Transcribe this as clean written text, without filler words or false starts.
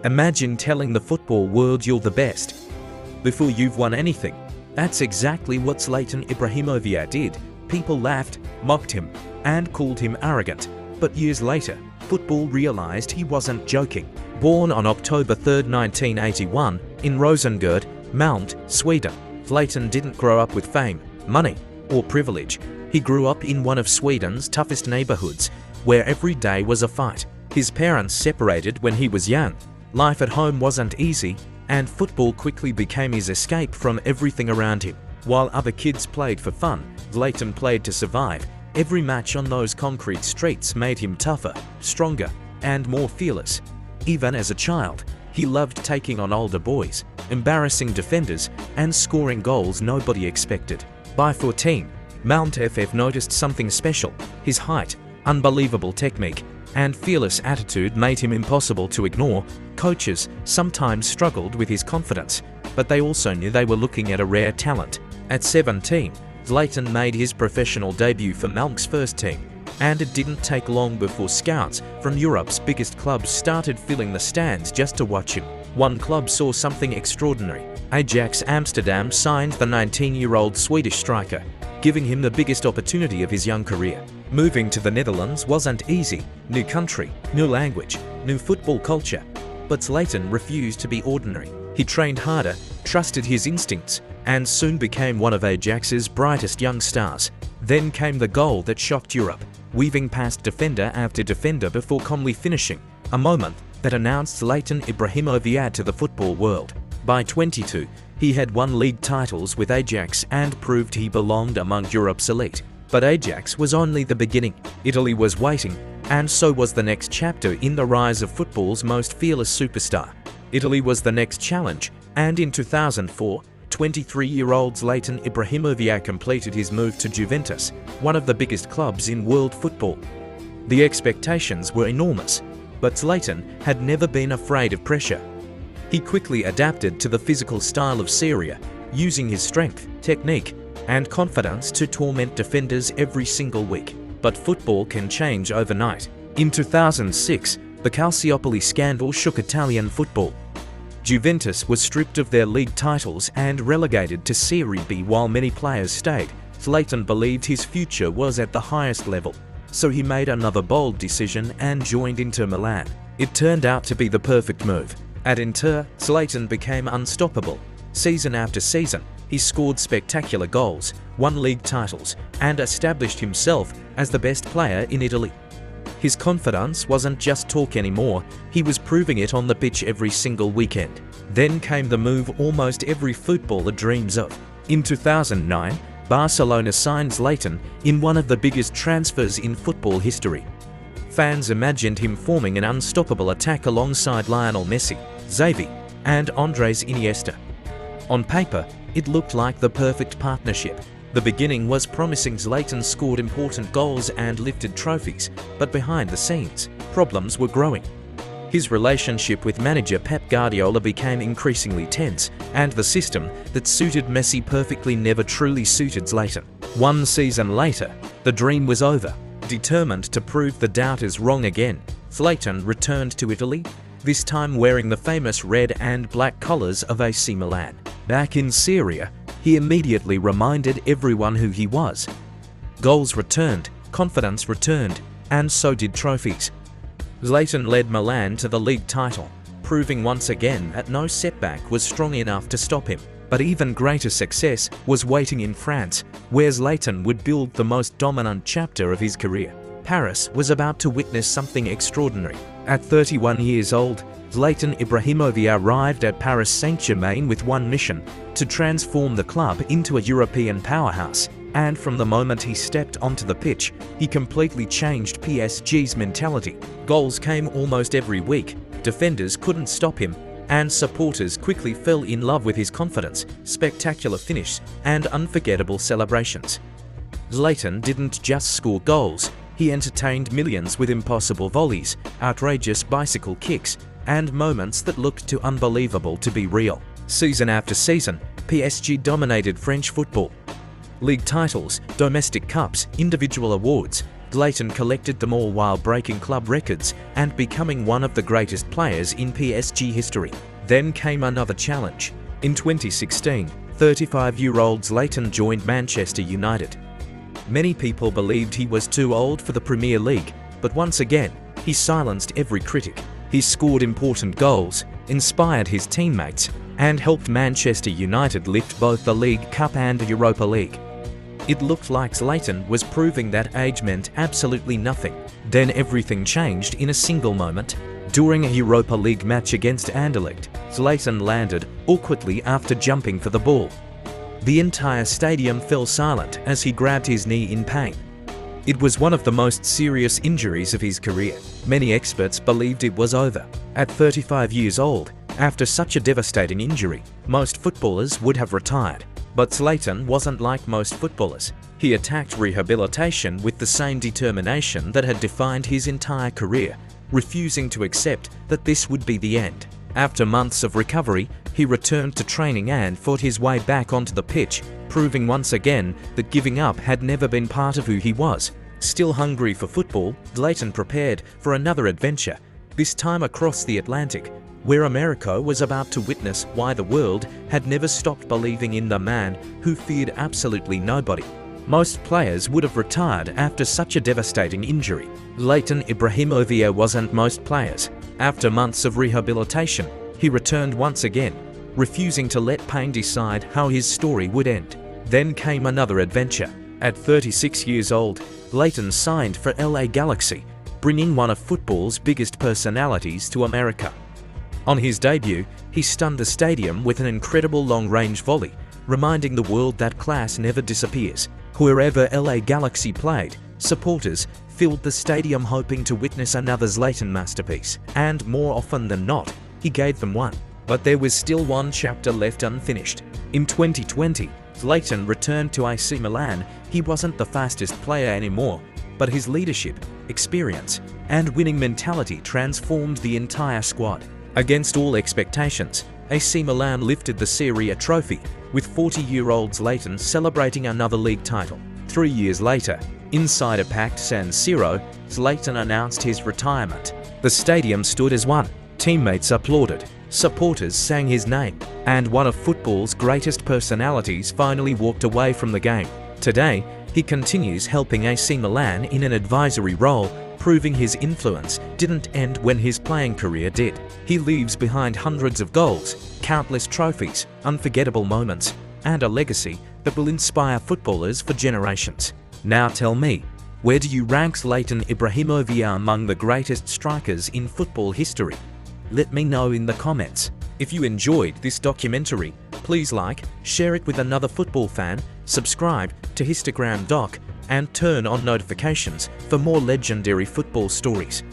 Imagine telling the football world you're the best before you've won anything. That's exactly what Zlatan Ibrahimović did. People laughed, mocked him, and called him arrogant. But years later, football realized he wasn't joking. Born on October 3, 1981, in Rosengård, Malmö, Sweden, Zlatan didn't grow up with fame, money, or privilege. He grew up in one of Sweden's toughest neighborhoods, where every day was a fight. His parents separated when he was young. Life at home wasn't easy, and football quickly became his escape from everything around him. While other kids played for fun, Zlatan played to survive. Every match on those concrete streets made him tougher, stronger, and more fearless. Even as a child, he loved taking on older boys, embarrassing defenders, and scoring goals nobody expected. By 14, Malmö FF noticed something special. His height, unbelievable technique, and fearless attitude made him impossible to ignore. Coaches sometimes struggled with his confidence, but they also knew they were looking at a rare talent. At 17, Zlatan made his professional debut for Malmö's first team, and it didn't take long before scouts from Europe's biggest clubs started filling the stands just to watch him. One club saw something extraordinary. Ajax Amsterdam signed the 19-year-old Swedish striker, giving him the biggest opportunity of his young career. Moving to the Netherlands wasn't easy. New country, new language, new football culture. But Zlatan refused to be ordinary. He trained harder, trusted his instincts, and soon became one of Ajax's brightest young stars. Then came the goal that shocked Europe, weaving past defender after defender before calmly finishing, a moment that announced Zlatan Ibrahimović to the football world. By 22, he had won league titles with Ajax and proved he belonged among Europe's elite. But Ajax was only the beginning. Italy was waiting, and so was the next chapter in the rise of football's most fearless superstar. Italy was the next challenge, and in 2004, 23-year-old Zlatan Ibrahimović completed his move to Juventus, one of the biggest clubs in world football. The expectations were enormous, but Zlatan had never been afraid of pressure. He quickly adapted to the physical style of Serie A, using his strength, technique, and confidence to torment defenders every single week. But football can change overnight. In 2006, the Calciopoli scandal shook Italian football. Juventus was stripped of their league titles and relegated to Serie B while many players stayed. Zlatan believed his future was at the highest level, so he made another bold decision and joined Inter Milan. It turned out to be the perfect move. At Inter, Zlatan became unstoppable. Season after season, he scored spectacular goals, won league titles, and established himself as the best player in Italy. His confidence wasn't just talk anymore, he was proving it on the pitch every single weekend. Then came the move almost every footballer dreams of. In 2009, Barcelona signed Zlatan in one of the biggest transfers in football history. Fans imagined him forming an unstoppable attack alongside Lionel Messi, Xavi, and Andres Iniesta. On paper, it looked like the perfect partnership. The beginning was promising. Zlatan scored important goals and lifted trophies, but behind the scenes, problems were growing. His relationship with manager Pep Guardiola became increasingly tense, and the system that suited Messi perfectly never truly suited Zlatan. One season later, the dream was over. Determined to prove the doubters wrong again, Zlatan returned to Italy, this time wearing the famous red and black colours of AC Milan. Back in Serie A, he immediately reminded everyone who he was. Goals returned, confidence returned, and so did trophies. Zlatan led Milan to the league title, proving once again that no setback was strong enough to stop him. But even greater success was waiting in France, where Zlatan would build the most dominant chapter of his career. Paris was about to witness something extraordinary. At 31 years old, Zlatan Ibrahimović arrived at Paris Saint-Germain with one mission: to transform the club into a European powerhouse. And from the moment he stepped onto the pitch, he completely changed PSG's mentality. Goals came almost every week, defenders couldn't stop him, and supporters quickly fell in love with his confidence, spectacular finish, and unforgettable celebrations. Zlatan didn't just score goals, he entertained millions with impossible volleys, outrageous bicycle kicks, and moments that looked too unbelievable to be real. Season after season, PSG dominated French football. League titles, domestic cups, individual awards, Zlatan collected them all while breaking club records and becoming one of the greatest players in PSG history. Then came another challenge. In 2016, 35-year-old Zlatan joined Manchester United. Many people believed he was too old for the Premier League, but once again, he silenced every critic. He scored important goals, inspired his teammates, and helped Manchester United lift both the League Cup and Europa League. It looked like Zlatan was proving that age meant absolutely nothing. Then everything changed in a single moment. During a Europa League match against Anderlecht, Zlatan landed awkwardly after jumping for the ball. The entire stadium fell silent as he grabbed his knee in pain. It was one of the most serious injuries of his career. Many experts believed it was over. At 35 years old, after such a devastating injury, most footballers would have retired. But Zlatan wasn't like most footballers. He attacked rehabilitation with the same determination that had defined his entire career, refusing to accept that this would be the end. After months of recovery, he returned to training and fought his way back onto the pitch, proving once again that giving up had never been part of who he was. Still hungry for football, Zlatan prepared for another adventure, this time across the Atlantic, where America was about to witness why the world had never stopped believing in the man who feared absolutely nobody. Most players would have retired after such a devastating injury. Zlatan Ibrahimović wasn't most players. After months of rehabilitation, he returned once again, refusing to let pain decide how his story would end. Then came another adventure. At 36 years old, Zlatan signed for LA Galaxy, bringing one of football's biggest personalities to America. On his debut, he stunned the stadium with an incredible long-range volley, reminding the world that class never disappears. Wherever LA Galaxy played, supporters filled the stadium hoping to witness another Zlatan masterpiece, and more often than not, he gave them one. But there was still one chapter left unfinished. In 2020, Zlatan returned to AC Milan. He wasn't the fastest player anymore, but his leadership, experience, and winning mentality transformed the entire squad. Against all expectations, AC Milan lifted the Serie A trophy, with 40-year-old Zlatan celebrating another league title. 3 years later, inside a packed San Siro, Zlatan announced his retirement. The stadium stood as one. Teammates applauded, supporters sang his name, and one of football's greatest personalities finally walked away from the game. Today, he continues helping AC Milan in an advisory role, proving his influence didn't end when his playing career did. He leaves behind hundreds of goals, countless trophies, unforgettable moments, and a legacy that will inspire footballers for generations. Now tell me, where do you rank Zlatan Ibrahimović among the greatest strikers in football history? Let me know in the comments. If you enjoyed this documentary, please like, share it with another football fan, subscribe to Histogram Doc, and turn on notifications for more legendary football stories.